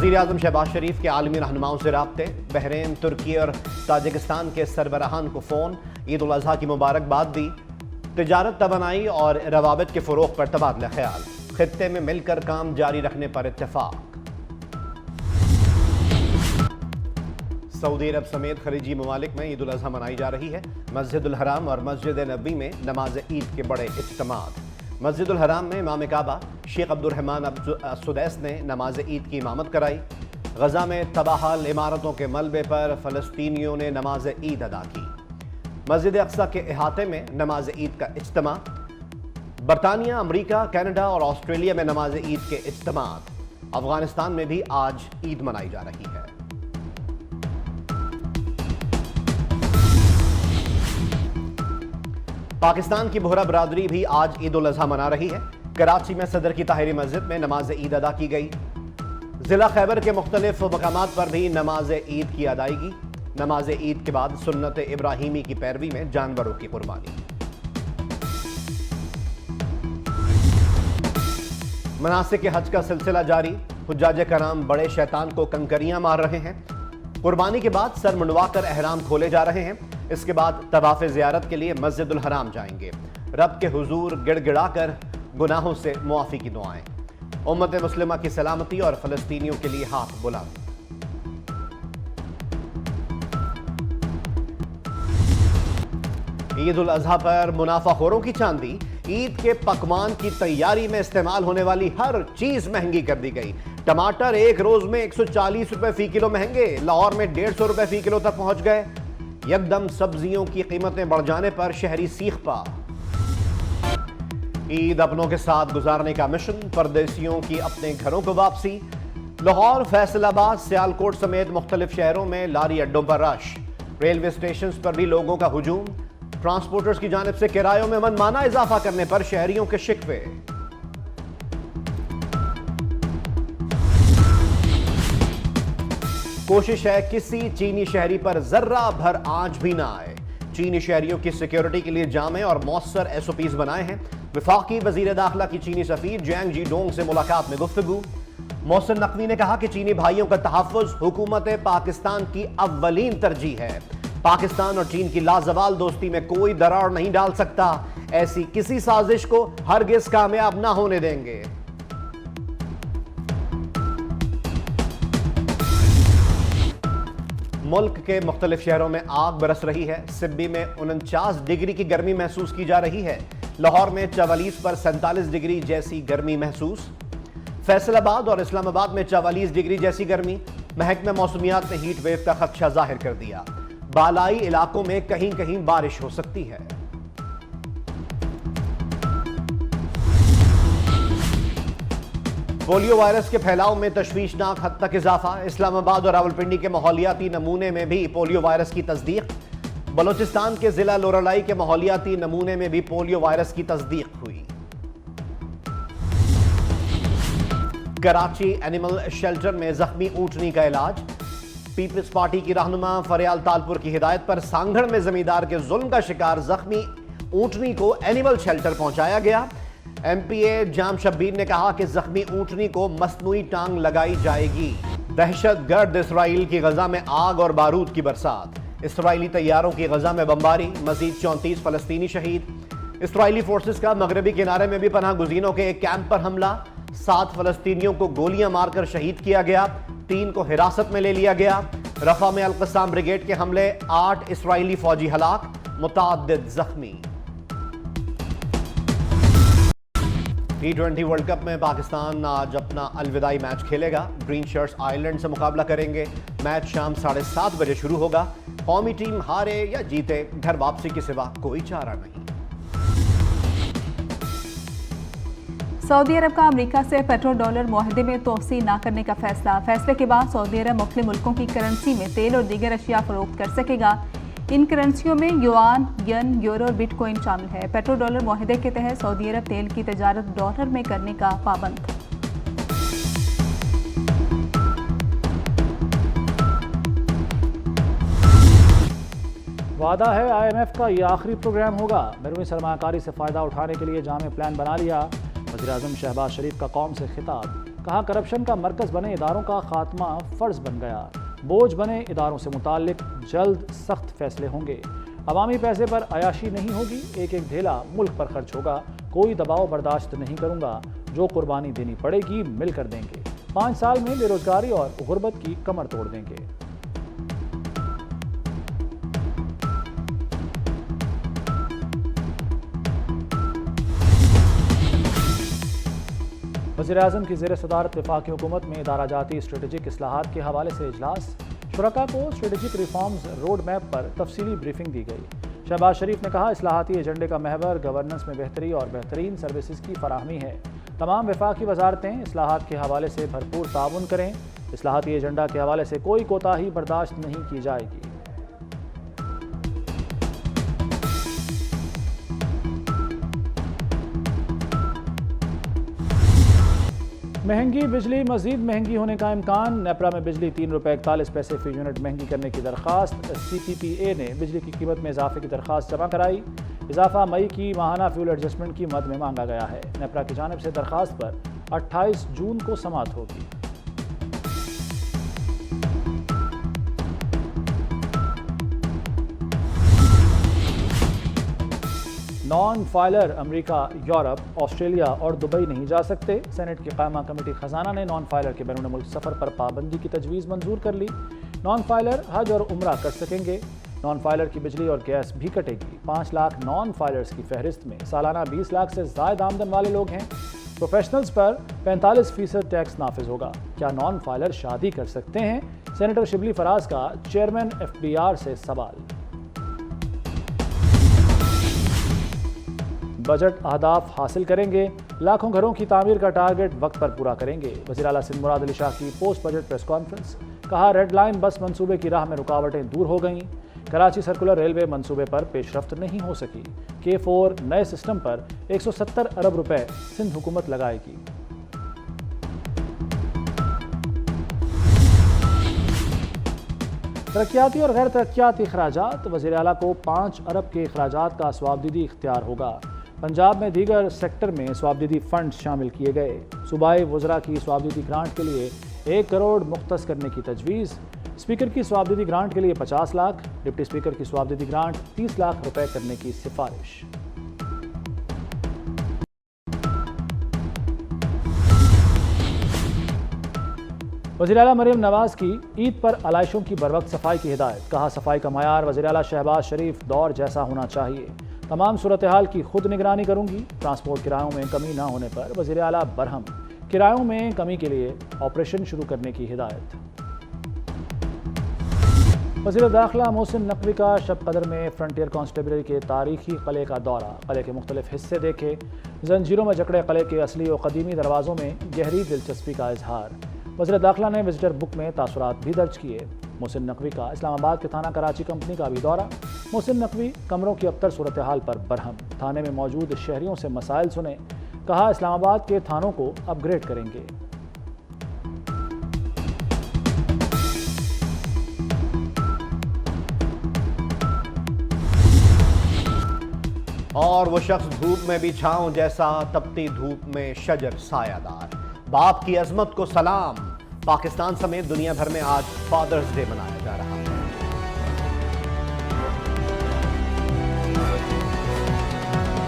وزیر اعظم شہباز شریف کے عالمی رہنماؤں سے رابطے، بحرین، ترکی اور تاجکستان کے سربراہان کو فون، عید الاضحیٰ کی مبارکباد دی، تجارت، توانائی اور روابط کے فروغ پر تبادلہ خیال، خطے میں مل کر کام جاری رکھنے پر اتفاق۔ سعودی عرب سمیت خلیجی ممالک میں عید الاضحیٰ منائی جا رہی ہے۔ مسجد الحرام اور مسجد نبوی میں نماز عید کے بڑے اجتماعات۔ مسجد الحرام میں امام کعبہ شیخ عبد الرحمن السدیس نے نماز عید کی امامت کرائی۔ غزہ میں تباہال عمارتوں کے ملبے پر فلسطینیوں نے نماز عید ادا کی۔ مسجد اقصیٰ کے احاطے میں نماز عید کا اجتماع۔ برطانیہ، امریکہ، کینیڈا اور آسٹریلیا میں نماز عید کے اجتماعات۔ افغانستان میں بھی آج عید منائی جا رہی ہے۔ پاکستان کی بہرہ برادری بھی آج عید الاضحیٰ منا رہی ہے۔ کراچی میں صدر کی طاہری مسجد میں نماز عید ادا کی گئی۔ ضلع خیبر کے مختلف مقامات پر بھی نماز عید کی ادائیگی۔ نماز عید کے بعد سنت ابراہیمی کی پیروی میں جانوروں کی قربانی۔ مناسک حج کا سلسلہ جاری۔ حجاج کرام بڑے شیطان کو کنکریاں مار رہے ہیں۔ قربانی کے بعد سر منڈوا کر احرام کھولے جا رہے ہیں۔ اس کے بعد طواف زیارت کے لیے مسجد الحرام جائیں گے۔ رب کے حضور گڑ گڑا کر گناہوں سے معافی کی دعائیں۔ امت مسلمہ کی سلامتی اور فلسطینیوں کے لیے ہاتھ بلند۔ عید الاضحیٰ پر منافع خوروں کی چاندی۔ عید کے پکوان کی تیاری میں استعمال ہونے والی ہر چیز مہنگی کر دی گئی۔ ٹماٹر ایک روز میں 140 روپے فی کلو مہنگے، لاہور میں 150 روپے فی کلو تک پہنچ گئے۔ یکدم سبزیوں کی قیمتیں بڑھ جانے پر شہری سیخ پا۔ عید اپنوں کے ساتھ گزارنے کا مشن، پردیسیوں کی اپنے گھروں کو واپسی۔ لاہور، فیصل آباد، سیالکوٹ سمیت مختلف شہروں میں لاری اڈوں پر رش۔ ریلوے اسٹیشنز پر بھی لوگوں کا ہجوم۔ ٹرانسپورٹرز کی جانب سے کرایوں میں منمانا اضافہ کرنے پر شہریوں کے شکوے۔ کوشش ہے کسی چینی شہری پر ذرہ بھر آنچ بھی نہ آئے۔ چینی شہریوں کی سیکیورٹی کے لیے جامع اور مؤثر SOPs بنائے ہیں۔ وفاقی وزیر داخلہ کی چینی سفیر جینگ جی ڈونگ سے ملاقات میں گفتگو۔ محسن نقوی نے کہا کہ چینی بھائیوں کا تحفظ حکومت پاکستان کی اولین ترجیح ہے۔ پاکستان اور چین کی لازوال دوستی میں کوئی دراڑ نہیں ڈال سکتا۔ ایسی کسی سازش کو ہرگز کامیاب نہ ہونے دیں گے۔ ملک کے مختلف شہروں میں آگ برس رہی ہے۔ سبی میں 49 ڈگری کی گرمی محسوس کی جا رہی ہے۔ لاہور میں 44 پر 47 ڈگری جیسی گرمی محسوس۔ فیصل آباد اور اسلام آباد میں 44 ڈگری جیسی گرمی۔ محکمہ موسمیات نے ہیٹ ویو کا خدشہ ظاہر کر دیا۔ بالائی علاقوں میں کہیں کہیں بارش ہو سکتی ہے۔ پولیو وائرس کے پھیلاؤ میں تشویشناک حد تک اضافہ۔ اسلام آباد اور راولپنڈی کے ماحولیاتی نمونے میں بھی پولیو وائرس کی تصدیق۔ بلوچستان کے ضلع لورالائی کے ماحولیاتی نمونے میں بھی پولیو وائرس کی تصدیق ہوئی۔ کراچی اینیمل شیلٹر میں زخمی اونٹنی کا علاج۔ پیپلز پارٹی کی رہنما فریال تالپور کی ہدایت پر سانگھڑ میں زمیندار کے ظلم کا شکار زخمی اونٹنی کو اینیمل شیلٹر پہنچایا گیا۔ MPA جام شبیر نے کہا کہ زخمی اونٹنی کو مصنوعی ٹانگ لگائی جائے گی۔ دہشت گرد اسرائیل کی غزہ میں آگ اور بارود کی برسات۔ اسرائیلی طیاروں کی غزہ میں بمباری، مزید 34 فلسطینی شہید۔ اسرائیلی فورسز کا مغربی کنارے میں بھی پناہ گزینوں کے ایک کیمپ پر حملہ۔ 7 فلسطینیوں کو گولیاں مار کر شہید کیا گیا، 3 کو حراست میں لے لیا گیا۔ رفح میں القسام بریگیڈ کے حملے، 8 اسرائیلی فوجی ہلاک، متعدد زخمی۔ T20 ورلڈ کپ میں پاکستان آج اپنا الوداعی میچ کھیلے گا۔ گرین شرٹس آئرلینڈ سے مقابلہ کریں گے۔ میچ شام 7:30 بجے شروع ہوگا۔ قومی ٹیم ہارے یا جیتے، گھر واپسی کے سوا کوئی چارہ نہیں۔ سعودی عرب کا امریکہ سے پیٹرو ڈالر معاہدے میں توسیع نہ کرنے کا فیصلہ۔ فیصلے کے بعد سعودی عرب مختلف ملکوں کی کرنسی میں تیل اور دیگر اشیاء فروخت کر سکے گا۔ ان کرنسیوں میں یوان، ین، یورو اور بٹ کوئن شامل ہے۔ پیٹرو ڈالر معاہدے کے تحت سعودی عرب تیل کی تجارت ڈالر میں کرنے کا پابند تھا۔ وعدہ ہے IMF کا یہ آخری پروگرام ہوگا۔ بیرونی سرمایہ کاری سے فائدہ اٹھانے کے لیے جامع پلان بنا لیا۔ وزیر اعظم شہباز شریف کا قوم سے خطاب۔ کہا کرپشن کا مرکز بنے اداروں کا خاتمہ فرض بن گیا، بوجھ بنے اداروں سے متعلق جلد سخت فیصلے ہوں گے، عوامی پیسے پر عیاشی نہیں ہوگی، ایک ایک ڈھیلا ملک پر خرچ ہوگا، کوئی دباؤ برداشت نہیں کروں گا، جو قربانی دینی پڑے گی مل کر دیں گے، 5 سال میں بے روزگاری اور غربت کی کمر توڑ دیں گے۔ وزیراعظم کی زیر صدارت وفاقی حکومت میں ادارہ جاتی اسٹریٹجک اصلاحات کے حوالے سے اجلاس، شرکاء کو اسٹریٹجک ریفارمز روڈ میپ پر تفصیلی بریفنگ دی گئی۔ شہباز شریف نے کہا اصلاحاتی ایجنڈے کا محور گورننس میں بہتری اور بہترین سروسز کی فراہمی ہے، تمام وفاقی وزارتیں اصلاحات کے حوالے سے بھرپور تعاون کریں، اصلاحاتی ایجنڈا کے حوالے سے کوئی کوتاہی برداشت نہیں کی جائے گی۔ مہنگی بجلی مزید مہنگی ہونے کا امکان، نیپرا میں بجلی 3 روپے 41 پیسے فی یونٹ مہنگی کرنے کی درخواست، سی پی پی اے نے بجلی کی قیمت میں اضافے کی درخواست جمع کرائی، اضافہ مئی کی ماہانہ فیول ایڈجسٹمنٹ کی مد میں مانگا گیا ہے، نیپرا کی جانب سے درخواست پر 28 جون کو سماعت ہوگی۔ نان فائلر امریکہ، یورپ، آسٹریلیا اور دبئی نہیں جا سکتے، سینٹ کی قائمہ کمیٹی خزانہ نے نان فائلر کے بیرون ملک سفر پر پابندی کی تجویز منظور کر لی، نان فائلر حج اور عمرہ کر سکیں گے، نان فائلر کی بجلی اور گیس بھی کٹے گی، 5 لاکھ نان فائلرز کی فہرست میں سالانہ 20 لاکھ سے زائد آمدن والے لوگ ہیں، پروفیشنلز پر 45% ٹیکس نافذ ہوگا، کیا نان فائلر شادی کر سکتے ہیں؟ سینیٹر شبلی فراز کا چیئرمین FBR سے سوال۔ بجٹ اہداف حاصل کریں گے، لاکھوں گھروں کی تعمیر کا ٹارگٹ وقت پر پورا کریں گے، وزیر اعلیٰ سندھ مراد علی شاہ کی پوسٹ بجٹ پریس کانفرنس، کہا ریڈ لائن بس منصوبے کی راہ میں رکاوٹیں دور ہو گئیں، کراچی سرکولر ریلوے منصوبے پر پیش رفت نہیں ہو سکی، K4 نئے سسٹم پر 170 ارب روپے سندھ حکومت لگائے گی۔ ترقیاتی اور غیر ترقیاتی اخراجات، وزیر اعلیٰ کو 5 ارب کے اخراجات کا ثوابدیدی اختیار ہوگا، پنجاب میں دیگر سیکٹر میں ثوابدیدی فنڈز شامل کیے گئے، صوبائی وزراء کی ثوابدیدی گرانٹ کے لیے 1 کروڑ مختص کرنے کی تجویز، اسپیکر کی ثوابدیدی گرانٹ کے لیے 50 لاکھ، ڈپٹی اسپیکر کی ثوابدیدی گرانٹ 30 لاکھ روپے کرنے کی سفارش۔ وزیر اعلیٰ مریم نواز کی عید پر علائشوں کی بروقت صفائی کی ہدایت، کہا صفائی کا معیار وزیر اعلیٰ شہباز شریف دور جیسا ہونا چاہیے، تمام صورتحال کی خود نگرانی کروں گی، ٹرانسپورٹ کرایوں میں کمی نہ ہونے پر وزیر اعلیٰ برہم، کرایوں میں کمی کے لیے آپریشن شروع کرنے کی ہدایت۔ وزیر داخلہ محسن نقوی کا شب قدر میں فرنٹیئر کانسٹیبلری کے تاریخی قلعے کا دورہ، قلعے کے مختلف حصے دیکھے، زنجیروں میں جکڑے قلعے کے اصلی و قدیمی دروازوں میں گہری دلچسپی کا اظہار، وزیر داخلہ نے وزٹر بک میں تاثرات بھی درج کیے۔ محسن نقوی کا اسلام آباد کے تھانہ کراچی کمپنی کا بھی دورہ، محسن نقوی کمروں کی ابتر صورتحال پر برہم، تھانے میں موجود شہریوں سے مسائل سنے، کہا اسلام آباد کے تھانوں کو اپ گریڈ کریں گے۔ اور وہ شخص دھوپ میں بھی چھاؤں جیسا، تپتی دھوپ میں شجر سایہ دار، باپ کی عظمت کو سلام، پاکستان سمیت دنیا بھر میں آج فادرز ڈے منایا جا رہا ہے۔